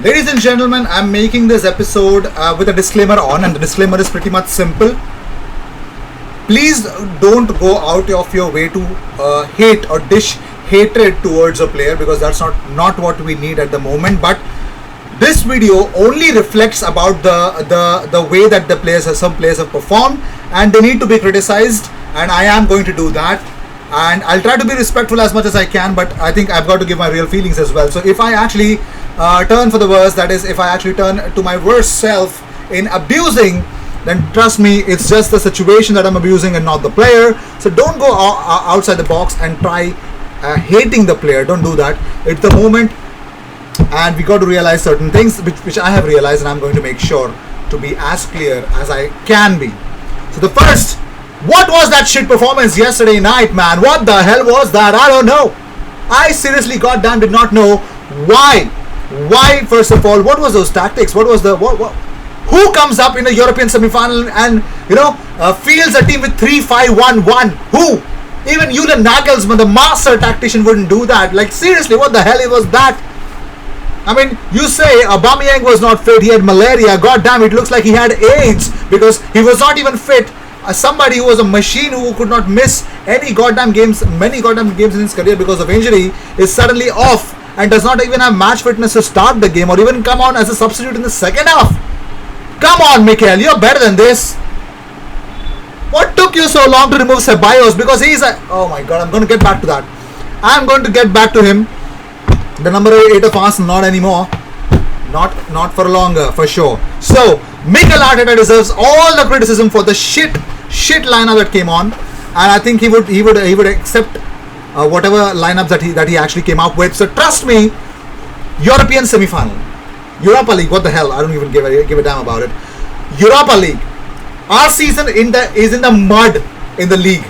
Ladies and gentlemen, I'm making this episode with a disclaimer on, and the disclaimer is pretty much simple. Please don't go out of your way to hate or dish hatred towards a player, because that's not what we need at the moment. But this video only reflects about the way that some players have performed, and they need to be criticized, and I am going to do that. And I'll try to be respectful as much as I can, but I think I've got to give my real feelings as well. So if I actually turn for the worst, that is, if I actually turn to my worst self in abusing, then trust me, it's just the situation that I'm abusing and not the player. So don't go outside the box and try hating the player. Don't do that. It's the moment, and we got to realize certain things, which I have realized, and I'm going to make sure to be as clear as I can be. So the first, what was that shit performance yesterday night, man? What the hell was that? I don't know. I seriously goddamn did not know why. Why, first of all, what was those tactics? What was the who comes up in a European semi-final and fields a team with 3-5-1-1? Who? Even Julian Nagelsmann, the master tactician, wouldn't do that. Like, seriously, what the hell was that? I mean, you say Aubameyang was not fit, he had malaria. God damn, it looks like he had AIDS because he was not even fit. Somebody who was a machine, who could not miss many goddamn games in his career because of injury, is suddenly off and does not even have match fitness to start the game or even come on as a substitute in the second half. Come on, Mikel, you're better than this. What took you so long to remove Ceballos? Because he's a... Oh my god, I'm going to get back to that. I'm going to get back to him. The number 8 of Arsenal, not anymore. Not for longer, for sure. So, Mikel Arteta deserves all the criticism for the shit lineup that came on, and I think he would accept whatever lineups that he actually came up with. So trust me, European semi-final, Europa League. What the hell? I don't even give a damn about it. Europa League. Our season is in the mud in the league.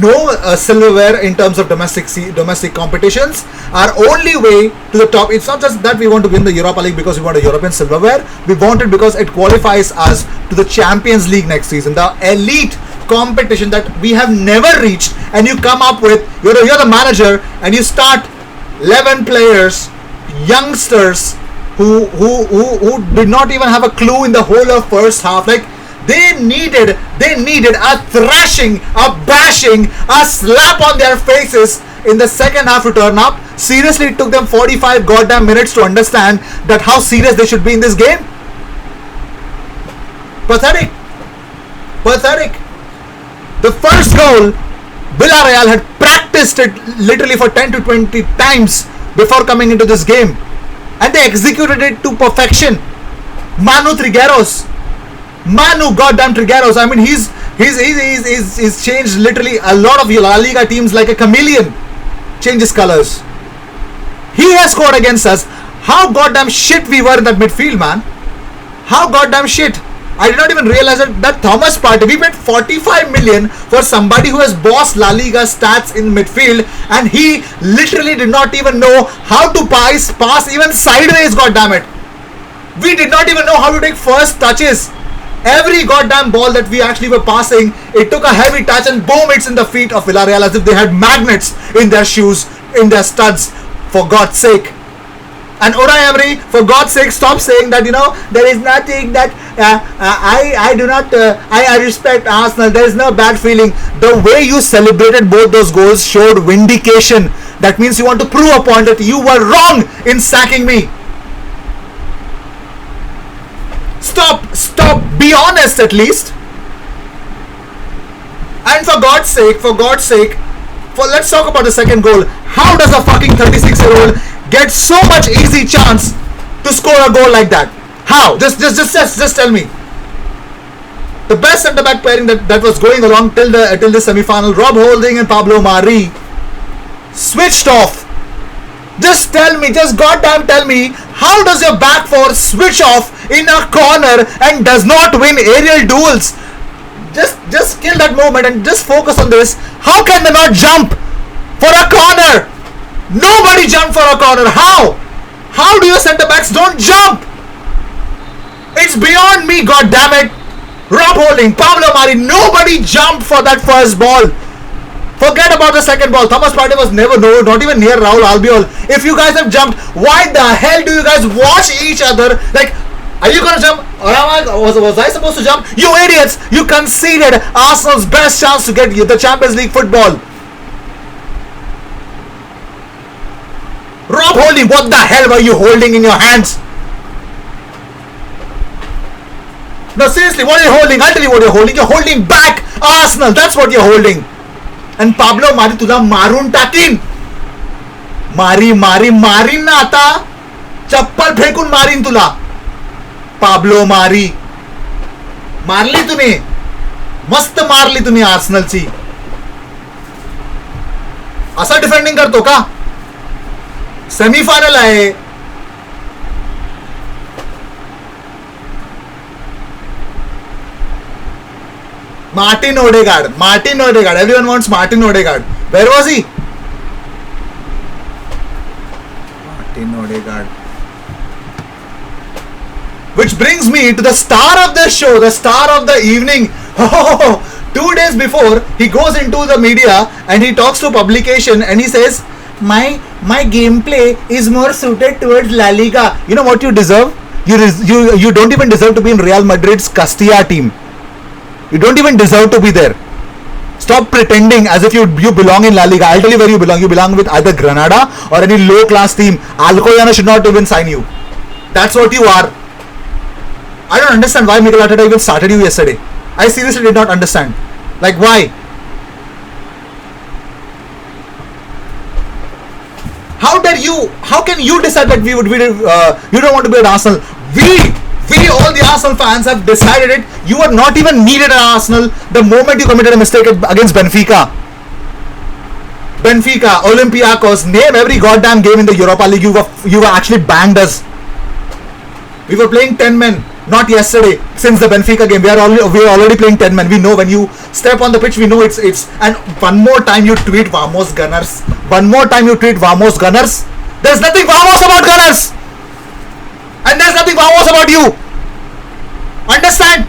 No silverware in terms of domestic competitions. Our only way to the top, it's not just that we want to win the Europa League because we want a European silverware. We want it because it qualifies us to the Champions League next season, the elite competition that we have never reached. And you come up with, you're the manager, and you start 11 players, youngsters who did not even have a clue in the whole of first half. Like, They needed a thrashing, a bashing, a slap on their faces in the second half to turn up. Seriously, it took them 45 goddamn minutes to understand that how serious they should be in this game. Pathetic. The first goal, Villarreal had practiced it literally for 10 to 20 times before coming into this game, and they executed it to perfection. Manu goddamn Trigueros. I mean, he's changed literally a lot of La Liga teams like a chameleon. Changes colors. He has scored against us. How goddamn shit we were in that midfield, man. How goddamn shit. I did not even realize that Thomas Partey, we paid 45 million for somebody who has bossed La Liga stats in midfield, and he literally did not even know how to pass even sideways, goddammit. We did not even know how to take first touches. Every goddamn ball that we actually were passing, it took a heavy touch and boom, it's in the feet of Villarreal as if they had magnets in their shoes, in their studs, for God's sake. And Unai Emery, for God's sake, stop saying that, there is nothing that I respect Arsenal, there is no bad feeling. The way you celebrated both those goals showed vindication. That means you want to prove a point that you were wrong in sacking me. Stop, be honest at least. And for God's sake, let's talk about the second goal. How does a fucking 36-year-old get so much easy chance to score a goal like that? How? Just tell me. The best centre-back pairing that was going along till the semi-final, Rob Holding and Pablo Mari, switched off. Just goddamn tell me, how does your back four switch off in a corner and does not win aerial duels? Just kill that moment and just focus on this. How can they not jump for a corner? Nobody jumped for a corner. How? How do your centre backs don't jump? It's beyond me, goddammit. Rob Holding, Pablo Mari, nobody jumped for that first ball. Forget about the second ball. Thomas Partey was not even near Rahul Albiol. If you guys have jumped, why the hell do you guys watch each other? Like, are you gonna jump? Or was I supposed to jump? You idiots! You conceded Arsenal's best chance to get the Champions League football. Rob Holding, what the hell were you holding in your hands? No, seriously, what are you holding? I'll tell you what you're holding. You're holding back Arsenal. That's what you're holding. And Pablo Mari तुझा मारून टाकीन. मारीन ना आता. चप्पल फेकून मारीन तुला. Pablo मारी. मारली तुम्ही. मस्त मारली तुम्ही आर्सेनलची. असा डिफेंडिंग करतो का? सेमीफायनल आहे. Martin Odegaard. Everyone wants Martin Odegaard. Where was he? Martin Odegaard. Which brings me to the star of the show, the star of the evening. 2 days before, he goes into the media and he talks to publication and he says, my gameplay is more suited towards La Liga. You know what you deserve? You don't even deserve to be in Real Madrid's Castilla team. You don't even deserve to be there. Stop pretending as if you belong in La Liga. I'll tell you where you belong. You belong with either Granada or any low class team. Alcoyana should not even sign you. That's what you are. I don't understand why Mikel Arteta even started you yesterday. I seriously did not understand. Like, why? How dare you? How can you decide that you don't want to be at Arsenal? We all the Arsenal fans have decided it. You are not even needed at Arsenal the moment you committed a mistake against Benfica, Olympiacos, name every goddamn game in the Europa League. You were actually banged us. We were playing 10 men, not yesterday. Since the Benfica game, we are already playing 10 men. We know when you step on the pitch, we know it's. And one more time you tweet Vamos Gunners. There's nothing Vamos about Gunners. And there's nothing Vamos about you. Understand?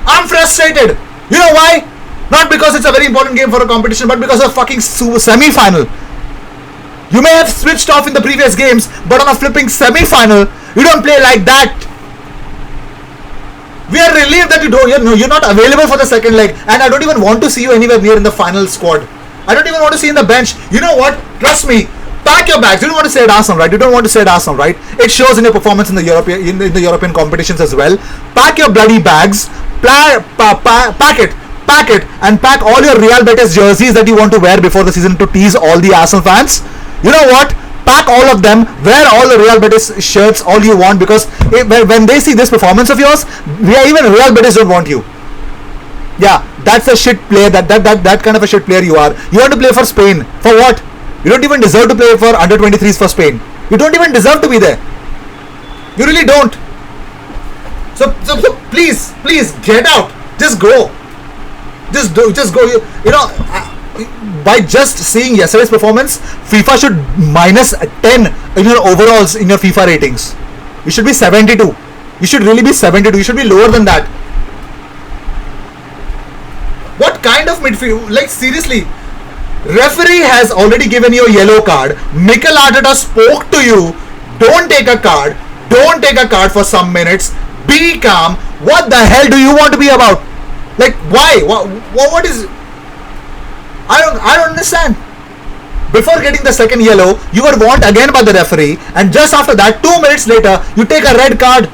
I'm frustrated. You know why? Not because it's a very important game for a competition, but because of fucking semi-final. You may have switched off in the previous games, but on a flipping semi-final, you don't play like that. We are relieved that you're not available for the second leg, and I don't even want to see you anywhere near in the final squad. I don't even want to see you in the bench. You know what? Trust me. Pack your bags. You don't want to stay at Arsenal, right? It shows in your performance in the European competitions as well. Pack your bloody bags. Pack it, and pack all your Real Betis jerseys that you want to wear before the season to tease all the Arsenal fans. You know what? Pack all of them. Wear all the Real Betis shirts all you want, because when they see this performance of yours, even Real Betis don't want you. Yeah, that's a shit player. That kind of a shit player you are. You want to play for Spain. For what? You don't even deserve to play for under 23s for Spain. You don't even deserve to be there. You really don't. So please get out. Just go. Just go. You know, by just seeing yesterday's performance, FIFA should minus 10 in your overalls in your FIFA ratings. You should be 72. You should really be 72. You should be lower than that. What kind of midfield? Like, seriously. Referee has already given you a yellow card. Mikel Arteta spoke to you. Don't take a card. Don't take a card for some minutes. Be calm. What the hell do you want to be about? Like, why? What is? I don't understand. Before getting the second yellow, you were warned again by the referee, and just after that, 2 minutes later, you take a red card.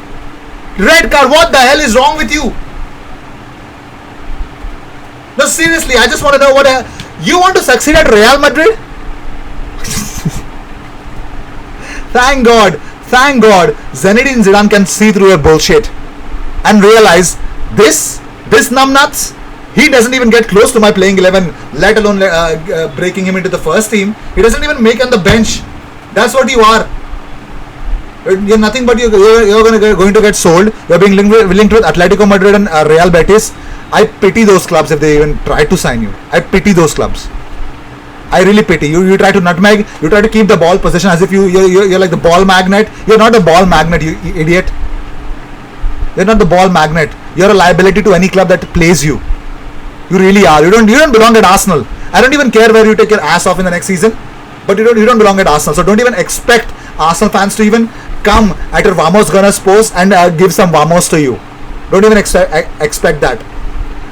Red card. What the hell is wrong with you? No, seriously, I just want to know what. You want to succeed at Real Madrid? Thank God, Zinedine Zidane can see through your bullshit and realize this numbnuts, he doesn't even get close to my playing 11, let alone breaking him into the first team. He doesn't even make on the bench. That's what you are. You're nothing but you're going to get sold. You're being linked with Atletico Madrid and Real Betis. I pity those clubs if they even try to sign you. I pity those clubs. I really pity you. You try to nutmeg. You try to keep the ball possession as if you're like the ball magnet. You're not a ball magnet, you idiot. You're not the ball magnet. You're a liability to any club that plays you. You really are. You don't belong at Arsenal. I don't even care where you take your ass off in the next season, but you don't belong at Arsenal. So don't even expect Arsenal fans to even come at your Vamos Gunners post and give some Vamos to you. Don't even expect that.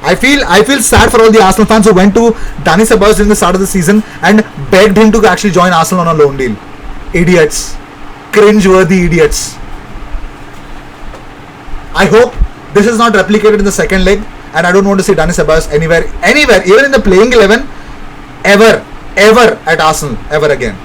I feel sad for all the Arsenal fans who went to Dani Ceballos during the start of the season and begged him to actually join Arsenal on a loan deal. Idiots. Cringe-worthy idiots. I hope this is not replicated in the second leg, and I don't want to see Dani Ceballos anywhere, even in the playing 11, ever at Arsenal, ever again.